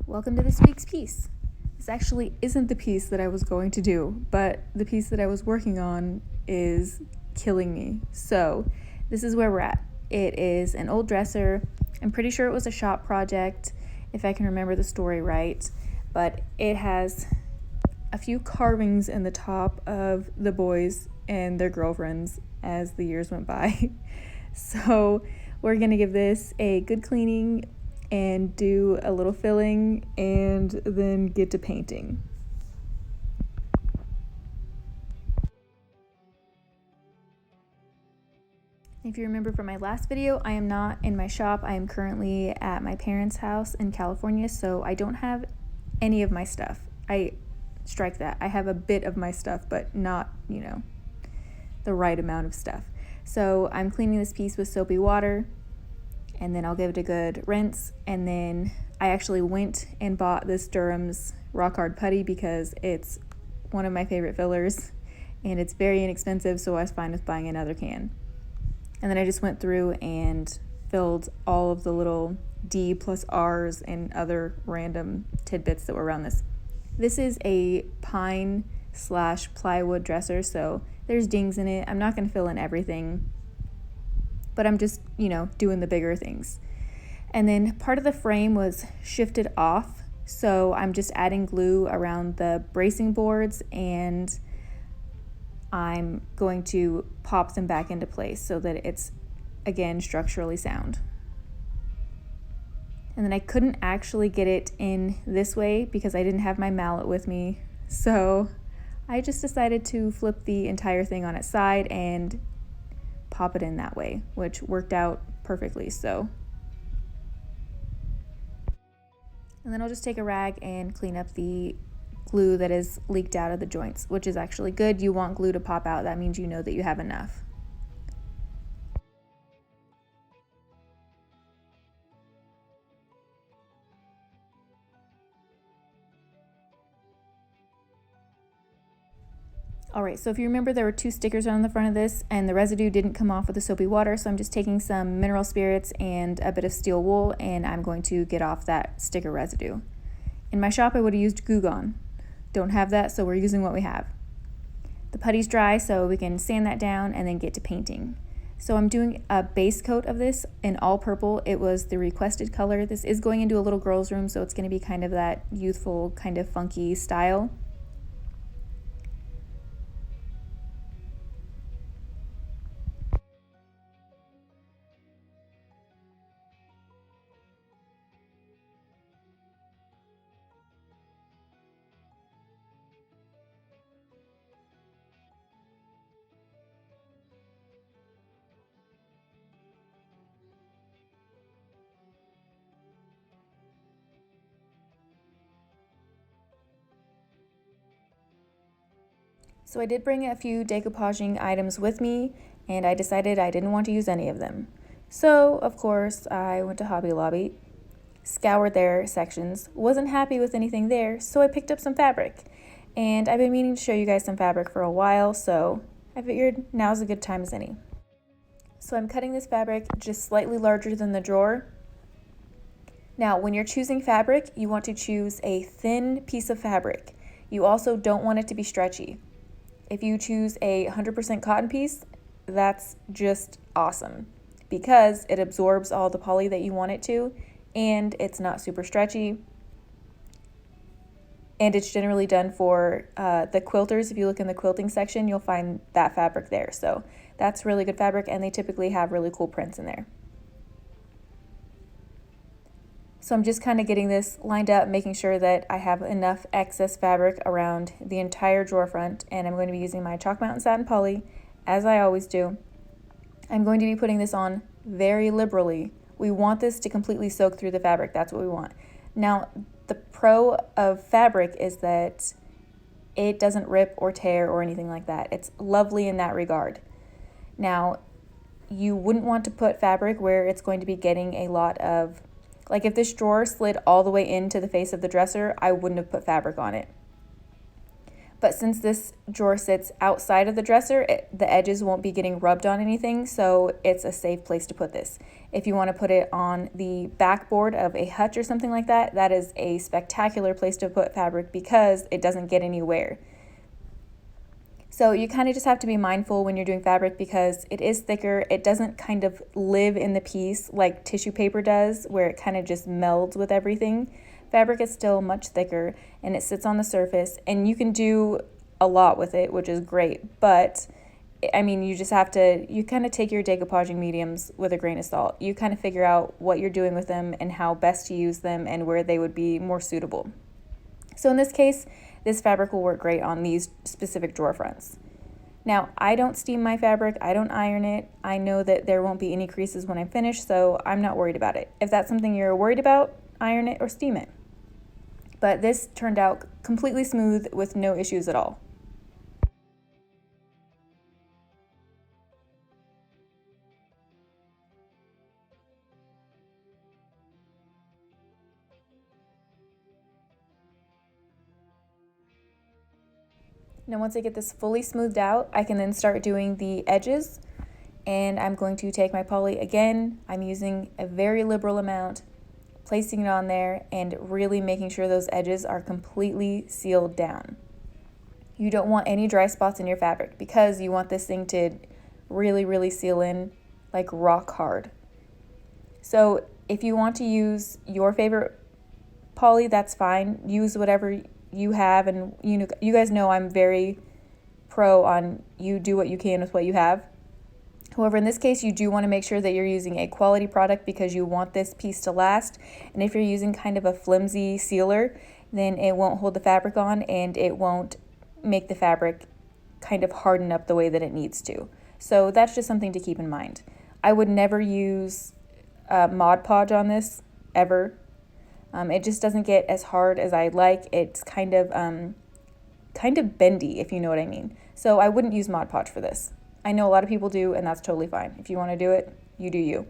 welcome to this week's piece. This actually isn't the piece that I was going to do, but the piece that I was working on is killing me. So this is where we're at. It is an old dresser. I'm pretty sure it was a shop project, if I can remember the story right, but it has a few carvings in the top of the boys and their girlfriends as the years went by. So we're gonna give this a good cleaning and do a little filling and then get to painting. If you remember from my last video, I am not in my shop. I am currently at my parents' house in California, so I don't have any of my stuff. I strike that. I have a bit of my stuff, but not, the right amount of stuff. So I'm cleaning this piece with soapy water, and then I'll give it a good rinse. And then I actually went and bought this Durham's Rock Hard Putty because it's one of my favorite fillers and it's very inexpensive, so I was fine with buying another can. And then I just went through and filled all of the little D plus R's and other random tidbits that were around this. This is a pine / plywood dresser, so there's dings in it. I'm not going to fill in everything, but I'm just, doing the bigger things. And then part of the frame was shifted off, so I'm just adding glue around the bracing boards, and I'm going to pop them back into place so that it's, again, structurally sound. And then I couldn't actually get it in this way because I didn't have my mallet with me, so I just decided to flip the entire thing on its side and pop it in that way, which worked out perfectly. So, and then I'll just take a rag and clean up the glue that is leaked out of the joints, which is actually good. You want glue to pop out. That means you know that you have enough. Alright, so if you remember, there were 2 stickers on the front of this, and the residue didn't come off with the soapy water, so I'm just taking some mineral spirits and a bit of steel wool, and I'm going to get off that sticker residue. In my shop, I would have used Goo Gone. Don't have that, so we're using what we have. The putty's dry, so we can sand that down and then get to painting. So I'm doing a base coat of this in all purple. It was the requested color. This is going into a little girl's room, so it's going to be kind of that youthful, kind of funky style. So I did bring a few decoupaging items with me, and I decided I didn't want to use any of them. So, of course, I went to Hobby Lobby, scoured their sections, wasn't happy with anything there, so I picked up some fabric. And I've been meaning to show you guys some fabric for a while, so I figured now's a good time as any. So I'm cutting this fabric just slightly larger than the drawer. Now, when you're choosing fabric, you want to choose a thin piece of fabric. You also don't want it to be stretchy. If you choose a 100% cotton piece, that's just awesome because it absorbs all the poly that you want it to, and it's not super stretchy. And it's generally done for the quilters. If you look in the quilting section, you'll find that fabric there. So that's really good fabric, and they typically have really cool prints in there. So I'm just kind of getting this lined up, making sure that I have enough excess fabric around the entire drawer front, and I'm going to be using my Chalk Mountain Satin Poly, as I always do. I'm going to be putting this on very liberally. We want this to completely soak through the fabric. That's what we want. Now, the pro of fabric is that it doesn't rip or tear or anything like that. It's lovely in that regard. Now, you wouldn't want to put fabric where it's going to be getting a lot of, like if this drawer slid all the way into the face of the dresser, I wouldn't have put fabric on it. But since this drawer sits outside of the dresser, the edges won't be getting rubbed on anything, so it's a safe place to put this. If you want to put it on the backboard of a hutch or something like that, that is a spectacular place to put fabric because it doesn't get any wear. So you kind of just have to be mindful when you're doing fabric because it is thicker. It doesn't kind of live in the piece like tissue paper does, where it kind of just melds with everything. Fabric is still much thicker and it sits on the surface, and you can do a lot with it, which is great. But I mean, you just have to, you kind of take your decoupaging mediums with a grain of salt. You kind of figure out what you're doing with them and how best to use them and where they would be more suitable. So in this case, this fabric will work great on these specific drawer fronts. Now, I don't steam my fabric, I don't iron it. I know that there won't be any creases when I'm finished, so I'm not worried about it. If that's something you're worried about, iron it or steam it. But this turned out completely smooth with no issues at all. Now once I get this fully smoothed out, I can then start doing the edges, and I'm going to take my poly again. I'm using a very liberal amount, placing it on there and really making sure those edges are completely sealed down. You don't want any dry spots in your fabric because you want this thing to really seal in like rock hard. So if you want to use your favorite poly, that's fine. Use whatever you have, and you guys know I'm very pro on you do what you can with what you have. However, in this case, you do want to make sure that you're using a quality product because you want this piece to last. And if you're using kind of a flimsy sealer, then it won't hold the fabric on and it won't make the fabric kind of harden up the way that it needs to. So that's just something to keep in mind. I would never use Mod Podge on this, ever. It just doesn't get as hard as I like. It's kind of bendy, if you know what I mean. So I wouldn't use Mod Podge for this. I know a lot of people do, and that's totally fine. If you want to do it, you do you.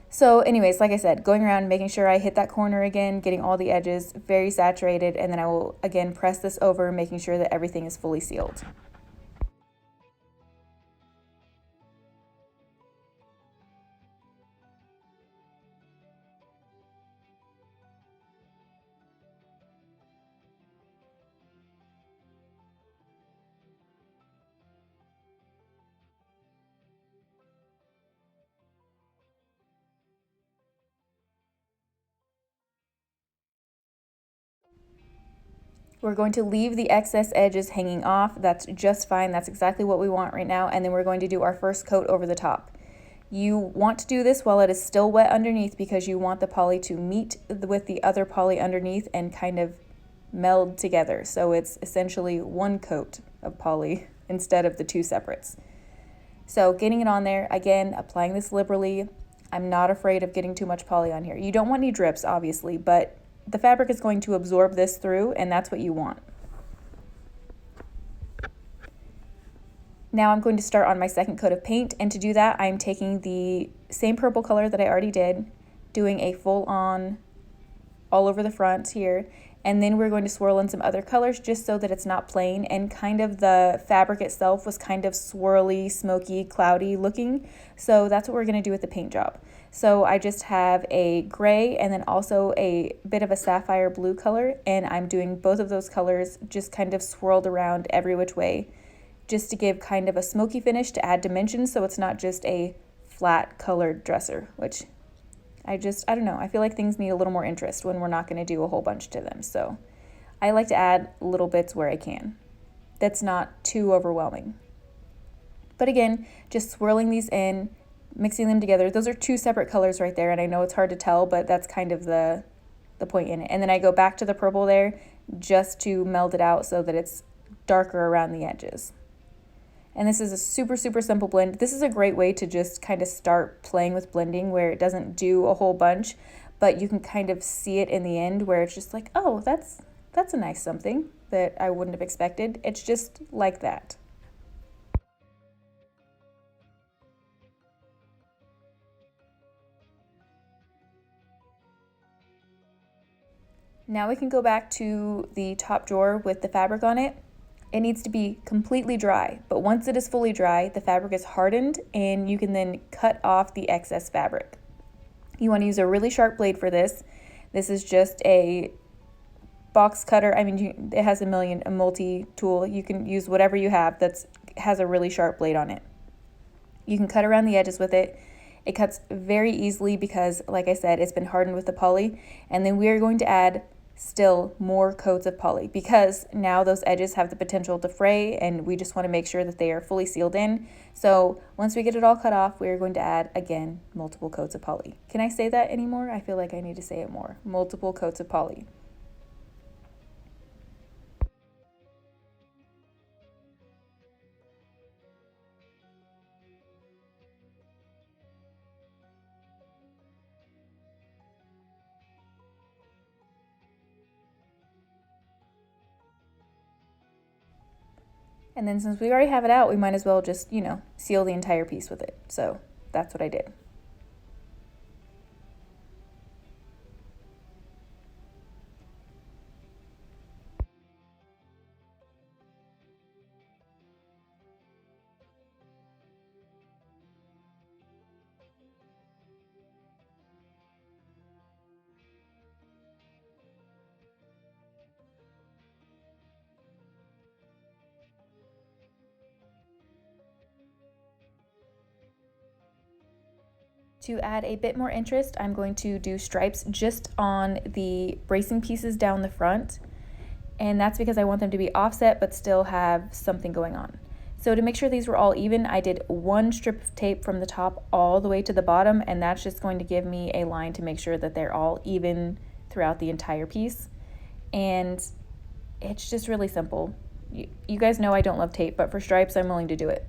So anyways, like I said, going around, making sure I hit that corner again, getting all the edges very saturated, and then I will again press this over, making sure that everything is fully sealed. We're going to leave the excess edges hanging off. That's just fine. That's exactly what we want right now. And then we're going to do our first coat over the top. You want to do this while it is still wet underneath because you want the poly to meet with the other poly underneath and kind of meld together. So it's essentially one coat of poly instead of the two separates. So getting it on there, again, applying this liberally. I'm not afraid of getting too much poly on here. You don't want any drips, obviously, but the fabric is going to absorb this through, and that's what you want. Now I'm going to start on my second coat of paint, and to do that, I'm taking the same purple color that I already did, doing a full-on all over the front here, and then we're going to swirl in some other colors just so that it's not plain, and kind of the fabric itself was kind of swirly, smoky, cloudy looking, so that's what we're going to do with the paint job. So I just have a gray and then also a bit of a sapphire blue color, and I'm doing both of those colors just kind of swirled around every which way just to give kind of a smoky finish to add dimension so it's not just a flat colored dresser, which I don't know. I feel like things need a little more interest when we're not going to do a whole bunch to them. So I like to add little bits where I can. That's not too overwhelming. But again, just swirling these in, mixing them together. Those are two separate colors right there, and I know it's hard to tell, but that's kind of the point in it. And then I go back to the purple there just to meld it out so that it's darker around the edges. And this is a super simple blend. This is a great way to just kind of start playing with blending where it doesn't do a whole bunch, but you can kind of see it in the end where it's just like, oh, that's a nice something that I wouldn't have expected. It's just like that. Now we can go back to the top drawer with the fabric on it. It needs to be completely dry, but once it is fully dry, the fabric is hardened and you can then cut off the excess fabric. You want to use a really sharp blade for this. This is just a box cutter. I mean, it has a multi-tool. You can use whatever you have that has a really sharp blade on it. You can cut around the edges with it. It cuts very easily because, like I said, it's been hardened with the poly. And then we are going to add still more coats of poly because now those edges have the potential to fray, and we just want to make sure that they are fully sealed in. So once we get it all cut off, we are going to add, again, multiple coats of poly. Can I say that anymore? I feel like I need to say it more. Multiple coats of poly. And then since we already have it out, we might as well just, seal the entire piece with it. So that's what I did. To add a bit more interest, I'm going to do stripes just on the bracing pieces down the front. And that's because I want them to be offset but still have something going on. So to make sure these were all even, I did one strip of tape from the top all the way to the bottom, and that's just going to give me a line to make sure that they're all even throughout the entire piece. And it's just really simple. You guys know I don't love tape, but for stripes, I'm willing to do it.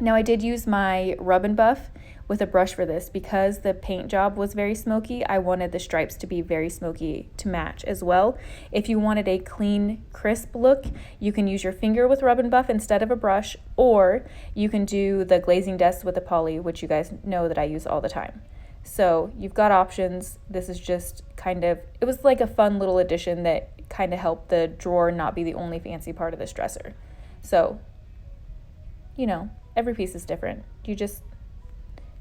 Now I did use my rub and buff with a brush for this because the paint job was very smoky. I wanted the stripes to be very smoky to match as well. If you wanted a clean, crisp look, you can use your finger with rub and buff instead of a brush, or you can do the glazing dust with a poly, which you guys know that I use all the time. So you've got options. This is just it was like a fun little addition that kind of helped the drawer not be the only fancy part of this dresser. So, every piece is different. You just,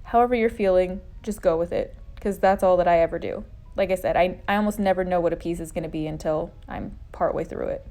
however you're feeling, just go with it, because that's all that I ever do. Like I said, I almost never know what a piece is going to be until I'm partway through it.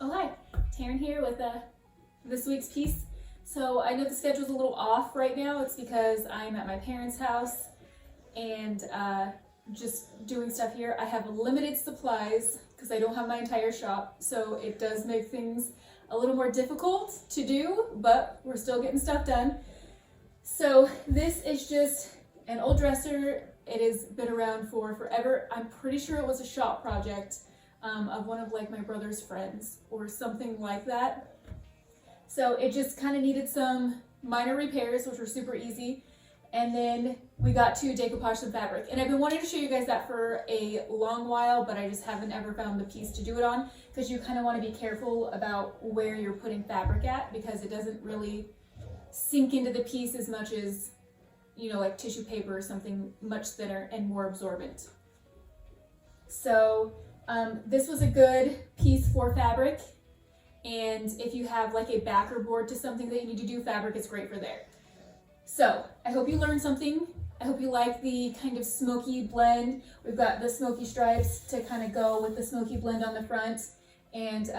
Oh hi, Taryn here with this week's piece. So I know the schedule's a little off right now. It's because I'm at my parents' house and just doing stuff here. I have limited supplies because I don't have my entire shop, so it does make things a little more difficult to do, but we're still getting stuff done. So this is just an old dresser. It has been around for forever. I'm pretty sure it was a shop project of one of my brother's friends or something like that. So it just kind of needed some minor repairs, which were super easy. And then we got to decoupage some fabric. And I've been wanting to show you guys that for a long while, but I just haven't ever found the piece to do it on, because you kind of want to be careful about where you're putting fabric at, because it doesn't really sink into the piece as much as, like tissue paper or something much thinner and more absorbent. So this was a good piece for fabric, and if you have like a backer board to something that you need to do fabric, it's great for there. So I hope you learned something. I hope you like the kind of smoky blend. We've got the smoky stripes to kind of go with the smoky blend on the front, and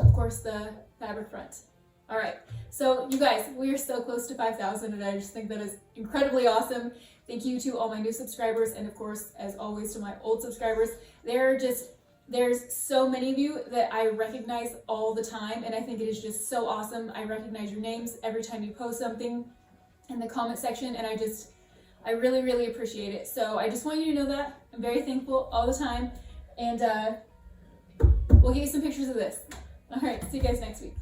of course the fabric front. All right, so you guys, we are so close to 5,000, and I just think that is incredibly awesome. Thank you to all my new subscribers, and of course, as always, to my old subscribers. There's so many of you that I recognize all the time, and I think it is just so awesome. I recognize your names every time you post something in the comment section, and I really, really appreciate it. So I just want you to know that. I'm very thankful all the time, and we'll get you some pictures of this. All right, see you guys next week.